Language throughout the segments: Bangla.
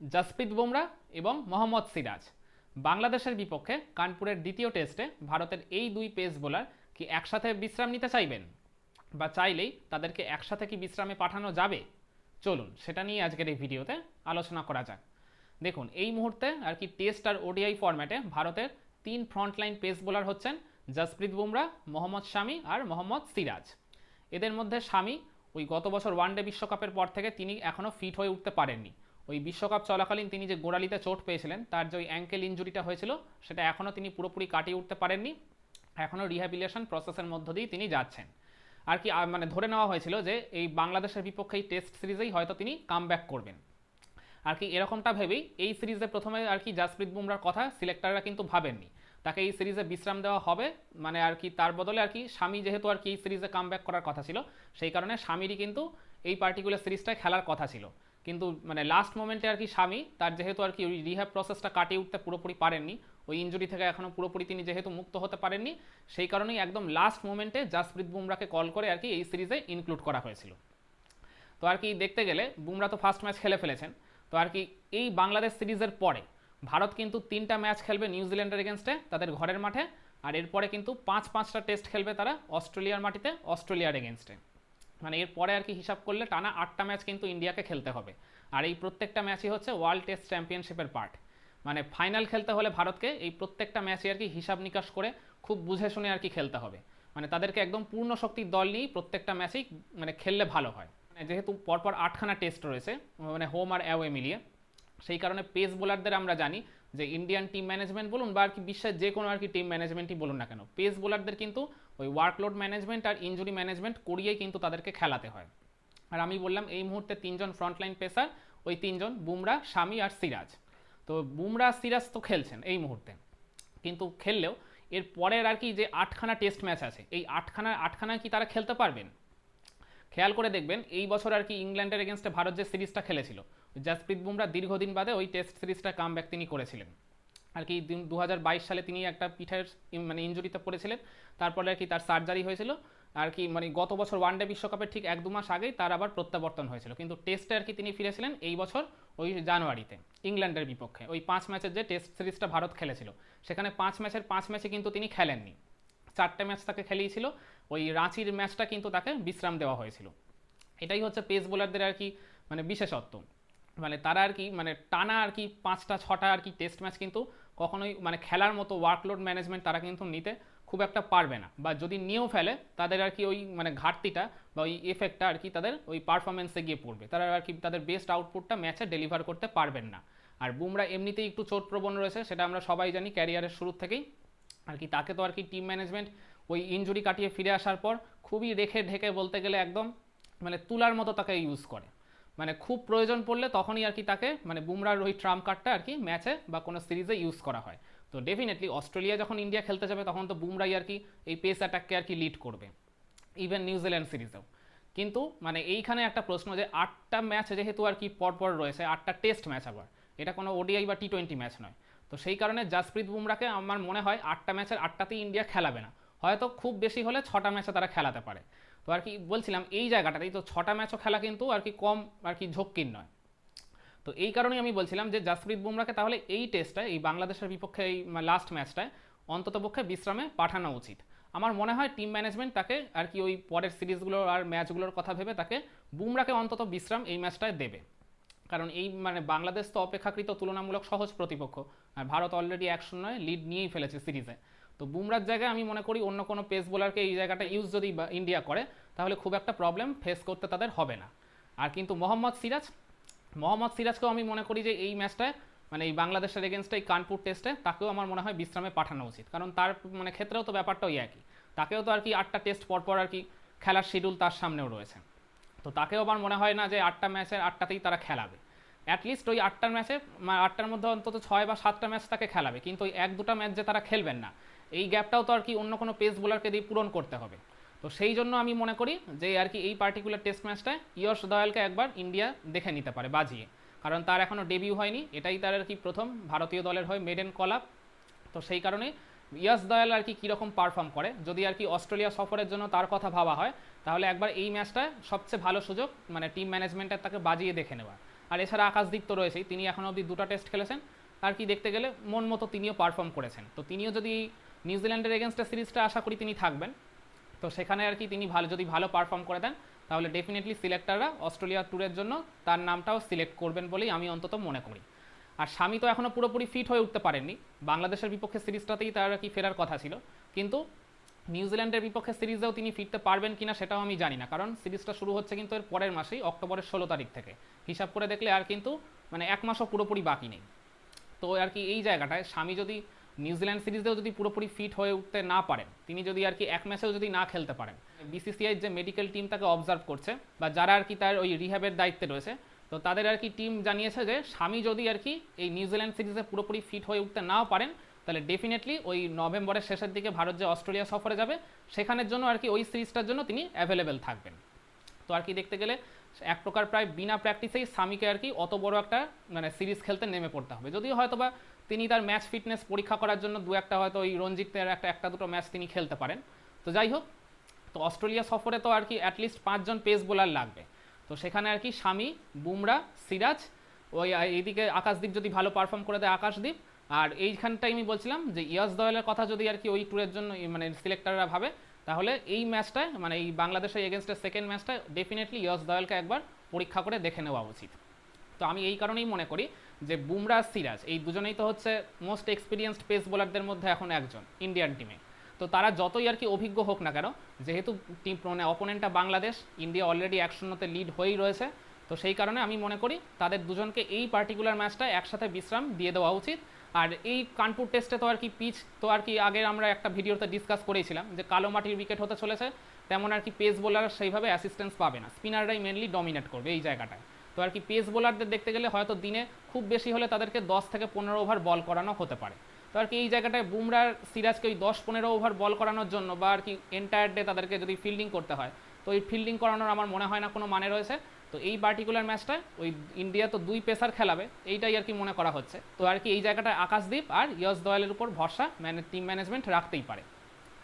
জসপ্রীত বুমরা এবং মোহাম্মদ সিরাজ বাংলাদেশের বিপক্ষে কানপুরের দ্বিতীয় টেস্টে ভারতের এই দুই পেস বোলার কি একসাথে বিশ্রাম নিতে চাইবেন, বা চাইলেই তাদেরকে একসাথে কি বিশ্রামে পাঠানো যাবে? চলুন সেটা নিয়ে আজকের এই ভিডিওতে আলোচনা করা যাক। দেখুন, এই মুহূর্তে আর কি টেস্ট আর ওডিআই ফরম্যাটে ভারতের তিন ফ্রন্টলাইন পেস বোলার হচ্ছেন জসপ্রীত বুমরা, মোহাম্মদ শামি আর মোহাম্মদ সিরাজ। এদের মধ্যে শামি ওই গত বছর ওয়ানডে বিশ্বকাপের পর থেকে তিনি এখনও ফিট হয়ে উঠতে পারেননি। ওই বিশ্বকাপ চলাকালীন তিনি যে গোড়ালিতে চোট পেয়েছিলেন, তার যে ওই অ্যাঙ্কেল ইঞ্জুরিটা হয়েছিল, সেটা এখনও তিনি পুরোপুরি কাটিয়ে উঠতে পারেননি। এখনও রিহ্যাবিলিটেশন প্রসেসের মধ্য দিয়ে তিনি যাচ্ছেন। আর কি মানে ধরে নেওয়া হয়েছিল যে এই বাংলাদেশের বিপক্ষে এই টেস্ট সিরিজেই হয়তো তিনি কামব্যাক করবেন। আর কি এরকমটা ভেবেই এই সিরিজে প্রথমে আর কি জসপ্রীত বুমরার কথা সিলেক্টররা কিন্তু ভাবেননি, তাকে এই সিরিজে বিশ্রাম দেওয়া হবে। মানে আর কি তার বদলে আর কি শামি যেহেতু আর কি এই সিরিজে কামব্যাক করার কথা ছিল, সেই কারণে শামিরই কিন্তু এই পার্টিকুলার সিরিজটায় খেলার কথা ছিল। কিন্তু মানে লাস্ট মোমেন্টে আর কি শামি তার যেহেতু আর কি ওই রিহ্যাব প্রসেসটা কাটিয়ে উঠতে পুরোপুরি পারেননি, ওই ইঞ্জুরি থেকে এখনও পুরোপুরি তিনি যেহেতু মুক্ত হতে পারেননি, সেই কারণেই একদম লাস্ট মোমেন্টে জসপ্রীত বুমরাকে কল করে আর কি এই সিরিজে ইনক্লুড করা হয়েছিল। তো আর কি দেখতে গেলে বুমরা তো ফার্স্ট ম্যাচ খেলে ফেলেছেন। তো আর কি এই বাংলাদেশ সিরিজের পরে ভারত কিন্তু 3টা ম্যাচ খেলবে নিউজিল্যান্ডের এগেনস্টে তাদের ঘরের মাঠে, আর এরপরে কিন্তু 5-5টা টেস্ট খেলবে তারা অস্ট্রেলিয়ার মাটিতে অস্ট্রেলিয়ার এগেনস্টে। মানে এরপরে আর কি হিসাব করলে টানা 8টা ম্যাচ কিন্তু ইন্ডিয়াকে খেলতে হবে। আর এই প্রত্যেকটা ম্যাচই হচ্ছে ওয়ার্ল্ড টেস্ট চ্যাম্পিয়নশিপের পার্ট। মানে ফাইনাল খেলতে হলে ভারতকে এই প্রত্যেকটা ম্যাচই আর কি হিসাব নিকাশ করে খুব বুঝে শুনে আর কি খেলতে হবে। মানে তাদেরকে একদম পূর্ণ শক্তির দল নিয়েই প্রত্যেকটা ম্যাচই মানে খেললে ভালো হয়। যেহেতু পরপর 8খানা টেস্ট রয়েছে, মানে হোম আর অ্যাওয়ে মিলিয়ে, সেই কারণে পেস বোলারদের আমরা জানি যে ইন্ডিয়ান টিম ম্যানেজমেন্ট বলুন বা আর কি বিশ্বের যে কোনো আর কি টিম ম্যানেজমেন্টই বলুন না কেন, পেস বোলারদের কিন্তু ওই ওয়ার্কলোড ম্যানেজমেন্ট আর ইঞ্জুরি ম্যানেজমেন্ট করিয়েই কিন্তু তাদেরকে খেলাতে হয়। আর আমি বললাম এই মুহূর্তে 3জন ফ্রন্টলাইন পেসার, ওই 3জন বুমরা, শামি আর সিরাজ। তো বুমরা সিরাজ তো খেলছেন এই মুহূর্তে, কিন্তু খেললেও এর পরের আর কি যে 8খানা টেস্ট ম্যাচ আছে, এই আটখানায় কি তারা খেলতে পারবেন? খেয়াল করে দেখবেন এই বছর আর কি ইংল্যান্ডের এগেনস্টে ভারত যে সিরিজটা খেলেছিল, জসপ্রীত বুমরা দীর্ঘদিন বাদে ওই টেস্ট সিরিজটা কামব্যাক তিনি করেছিলেন। আর কি 2022 সালে তিনি একটা পিঠের মানে ইঞ্জুরিতে পড়েছিলেন, তারপরে আর কি তার সার্জারি হয়েছিল। আর কি মানে গত বছর ওয়ানডে বিশ্বকাপের ঠিক 1-2 মাস আগেই তার আবার প্রত্যাবর্তন হয়েছিল, কিন্তু টেস্টে আর কি তিনি ফিরেছিলেন এই বছর ওই জানুয়ারিতে ইংল্যান্ডের বিপক্ষে। ওই 5 ম্যাচের যে টেস্ট সিরিজটা ভারত খেলেছিল, সেখানে 5 ম্যাচের 5 ম্যাচে কিন্তু তিনি খেলেননি, 4টে ম্যাচ তাকে খেলিয়েছিল। ওই রাঁচির ম্যাচটা কিন্তু তাকে বিশ্রাম দেওয়া হয়েছিল। এটাই হচ্ছে পেস বোলারদের আর কি মানে বিশেষত্ব। মানে তারা আর কি মানে টানা আর কি 5টা 6টা আর কি টেস্ট ম্যাচ কিন্তু কখনোই মানে খেলার মতো ওয়ার্কলোড ম্যানেজমেন্ট তারা কিন্তু নিতে খুব একটা পারবে না, বা যদি নিয়েও ফেলে তাদের আর কি ওই মানে ঘাটতিটা বা ওই এফেক্টটা আর কি তাদের ওই পারফরমেন্সে গিয়ে পড়বে, তারা আর কি তাদের বেস্ট আউটপুটটা ম্যাচে ডেলিভার করতে পারবেন না। আর বুমরা এমনিতেই একটু চোটপ্রবণ রয়েছে, সেটা আমরা সবাই জানি ক্যারিয়ারের শুরু থেকেই। আর কি তাকে তো আর কি টিম ম্যানেজমেন্ট ওই ইনজুরি কাটিয়ে ফিরে আসার পর খুবই রেখে ঢেকে বলতে গেলে একদম মানে তুলার মতো তাকে ইউজ করে। মানে খুব প্রয়োজন পড়লে তখনই আর কি তাকে মানে বুমরার ওই ট্রাম্প কার্ডটা আর কি ম্যাচে বা কোনো সিরিজে ইউজ করা হয়। তো ডেফিনেটলি অস্ট্রেলিয়া যখন ইন্ডিয়া খেলতে যাবে তখন তো বুমরাই আর কি এই পেস অ্যাটাককে আর কি লিড করবে, ইভেন নিউজিল্যান্ড সিরিজেও। কিন্তু মানে এইখানে একটা প্রশ্ন যে 8টা ম্যাচ যেহেতু আর কি পরপর রয়েছে, 8টা টেস্ট ম্যাচ, আবার এটা কোনো ওডিআই বা টি20 ম্যাচ নয়। তো সেই কারণে জসপ্রীত বুমরাকে আমার মনে হয় 8টা ম্যাচের 8টাতেই ইন্ডিয়া খেলাবে না, হয়তো খুব বেশি হলে 6টা ম্যাচে তারা খেলাতে পারে। তো আর কি বলছিলাম এই জায়গাটাতেই তো 6টা ম্যাচও খেলা কিন্তু আর কি কম আর কি ঝক্কির নয়। তো এই কারণেই আমি বলছিলাম যে জসপ্রীত বুমরাকে তাহলে এই টেস্টটায় এই বাংলাদেশের বিপক্ষে এই লাস্ট ম্যাচটায় অন্ততপক্ষে বিশ্রামে পাঠানো উচিত। আমার মনে হয় টিম ম্যানেজমেন্ট তাকে আর কি ওই পরের সিরিজগুলো আর ম্যাচগুলোর কথা ভেবে তাকে বুমরাকে অন্তত বিশ্রাম এই ম্যাচটায় দেবে। কারণ এই মানে বাংলাদেশ তো অপেক্ষাকৃত তুলনামূলক সহজ প্রতিপক্ষ, আর ভারত অলরেডি 1-0 লিড নিয়েই ফেলেছে সিরিজে। তো বুমরার জায়গায় আমি মনে করি অন্য কোনো পেস বোলারকে এই জায়গাটা ইউজ যদি ইন্ডিয়া করে, তাহলে খুব একটা প্রবলেম ফেস করতে তাদের হবে না। আর কিন্তু মোহাম্মদ সিরাজকেও আমি মনে করি যে এই ম্যাচটায় মানে এই বাংলাদেশের এগেনস্টে এই কানপুর টেস্টে তাকেও আমার মনে হয় বিশ্রামে পাঠানো উচিত, কারণ তার মানে ক্ষেত্রেও তো ব্যাপারটা ওই একই, তাকেও তো আর কি 8টা টেস্ট পরপর আর কি খেলার শিডিউল তার সামনেও রয়েছে। তো তাকেও আমার মনে হয় না যে 8টা ম্যাচের 8টাতেই তারা খেলাবে। অ্যাটলিস্ট ওই 8টার ম্যাচে 8টার মধ্যে অন্তত 6 বা 7টা ম্যাচ তাকে খেলাবে, কিন্তু ওই 1-2টা ম্যাচ যে তারা খেলবেন না, এই গ্যাপটাও তো আর কি অন্য কোনো পেস বোলারকে দিয়ে পূরণ করতে হবে। তো সেই জন্য আমি মনে করি যে আর কি এই পার্টিকুলার টেস্ট ম্যাচটায় ইয়শ দয়ালকে একবার ইন্ডিয়া দেখে নিতে পারে বাজিয়ে, কারণ তার এখনও ডেবিউ হয়নি, এটাই তার আর কি প্রথম ভারতীয় দলের হয়ে মেডেন কল আপ। তো সেই কারণে ইয়াস দয়াল আর কি কীরকম পারফর্ম করে, যদি আর কি অস্ট্রেলিয়া সফরের জন্য তার কথা ভাবা হয়, তাহলে একবার এই ম্যাচটা সবচেয়ে ভালো সুযোগ মানে টিম ম্যানেজমেন্টের তাকে বাজিয়ে দেখে নেওয়া। আর এছাড়া আকাশদীপ তো রয়েছেই, তিনি এখনও অবধি 2টা টেস্ট খেলেছেন, আর কি দেখতে গেলে মন মতো তিনিও পারফর্ম করেছেন। তো তিনিও যদি নিউজিল্যান্ডের এগেনস্টে সিরিজটা আশা করি তিনি থাকবেন, তো সেখানে আর কি তিনি যদি ভালো পারফর্ম করে দেন তাহলে ডেফিনেটলি সিলেক্টররা অস্ট্রেলিয়া ট্যুরের জন্য তার নামটাও সিলেক্ট করবেন বলেই আমি অন্তত মনে করি। আর স্বামী তো এখনও পুরোপুরি ফিট হয়ে উঠতে পারেননি, বাংলাদেশের বিপক্ষে সিরিজটাতেই তার আর কি ফেরার কথা ছিল, কিন্তু নিউজিল্যান্ডের বিপক্ষে সিরিজেও তিনি ফিরতে পারবেন কিনা সেটাও আমি জানি না, কারণ সিরিজটা শুরু হচ্ছে কিন্তু এর পরের মাসেই, অক্টোবরের 16 তারিখ থেকে। হিসাব করে দেখলে আর কিন্তু মানে 1 মাসও পুরোপুরি বাকি নেই। তো আর কি এই জায়গাটায় স্বামী যদি নিউজিল্যান্ড সিরিজেও যদি পুরোপুরি ফিট হয়ে উঠতে না পারেন, তিনি যদি আর কি এক ম্যাচেও যদি না খেলতে পারেন, বিসিসিআই যে মেডিকেল টিম তাকে অবজার্ভ করছে বা যারা আর কি তার ওই রিহ্যাবের দায়িত্বে রয়েছে, তো তাদের আর কি টিম জানিয়েছে যে স্বামী যদি আর কি এই নিউজিল্যান্ড সিরিজে পুরোপুরি ফিট হয়ে উঠতে নাও পারেন, তাহলে ডেফিনেটলি ওই নভেম্বরের শেষের দিকে ভারত যে অস্ট্রেলিয়া সফরে যাবে সেখানের জন্য আর কি ওই সিরিজটার জন্য তিনি অ্যাভেলেবেল থাকবেন। তো আর কি দেখতে গেলে এক প্রকার প্রায় বিনা প্র্যাকটিসেই স্বামীকে আর কি অত বড় একটা মানে সিরিজ খেলতে নেমে পড়তে হবে, যদিও হয়তো বা তিনি তার ম্যাচ ফিটনেস পরীক্ষা করার জন্য দু একটা হয়তো ওই রঞ্জিতের একটা দুটো ম্যাচ তিনি খেলতে পারেন। তো যাই হোক, তো অস্ট্রেলিয়া সফরে তো আর কি অ্যাটলিস্ট 5 জন পেস বোলার লাগবে, তো সেখানে আর কি স্বামী, বুমরা, সিরাজ, ওই এইদিকে আকাশদীপ যদি ভালো পারফর্ম করে দেয় আকাশদীপ, আর এইখানটাই আমি বলছিলাম যে ইয়াস দয়ালের কথা যদি আর কি ওই ট্যুরের জন্য মানে সিলেক্টররা ভাবে, তাহলে এই ম্যাচটায় মানে এই বাংলাদেশের এগেনস্টের সেকেন্ড ম্যাচটায় ডেফিনেটলি ইয়াস দয়ালকে একবার পরীক্ষা করে দেখে নেওয়া উচিত। তো আমি এই কারণেই মনে করি যে বুমরা, সিরাজ এই দুজনেই তো হচ্ছে মোস্ট এক্সপিরিয়েন্সড পেস বোলারদের মধ্যে এখন একজন ইন্ডিয়ান টিমে। তো তারা যতই আর কি অভিজ্ঞ হোক না কেন, যেহেতু টিম মানে অপোনেন্টটা বাংলাদেশ, ইন্ডিয়া অলরেডি 1-0-তে লিড হয়েই রয়েছে, তো সেই কারণে আমি মনে করি তাদের দুজনকে এই পার্টিকুলার ম্যাচটা একসাথে বিশ্রাম দিয়ে দেওয়া উচিত। আর এই কানপুর টেস্টে তো আর কি পিচ তো আর কি আগে আমরা একটা ভিডিওতে ডিসকাস করেছিলাম যে কালো মাটির উইকেট হতে চলেছে, তেমন আর কি পেস বোলার সেইভাবে অ্যাসিস্ট্যান্স পাবে না, স্পিনাররাই মেনলি ডমিনেট করবে এই জায়গাটায়। তো আর কি পেস বোলারদের দেখতে গেলে হয়তো দিনে খুব বেশি হলে তাদেরকে 10 থেকে 15 ওভার বল করানো হতে পারে। তো আর কি এই জায়গাটায় বুমরার, সিরাজকে ওই 10-15 ওভার বল করানোর জন্য বা আর কি এন্টায়ার ডে তাদেরকে যদি ফিল্ডিং করতে হয়, তো এই ফিল্ডিং করানোর আমার মনে হয় না কোনো মানে রয়েছে। তো এই পার্টিকুলার ম্যাচটা ওই ইন্ডিয়া তো 2 পেসার খেলাবে, এইটাই আর কি মনে করা হচ্ছে। তো আর কি এই জায়গাটায় আকাশদীপ আর ইয়াস দয়ালের উপর ভরসা টিম ম্যানেজমেন্ট রাখতেই পারে।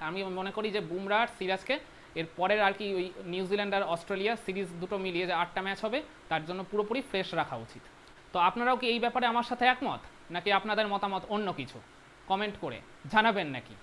আমি মনে করি যে বুমরা আর সিরাজকে এর পরের আর কি ওই নিউজিল্যান্ড আর অস্ট্রেলিয়া সিরিজ দুটো মিলিয়ে যে 8টা ম্যাচ হবে তার জন্য পুরোপুরি ফ্রেশ রাখা উচিত। তো আপনারাও কি এই ব্যাপারে আমার সাথে একমত, নাকি আপনাদের মতামত অন্য কিছু? কমেন্ট করে জানাবেন নাকি।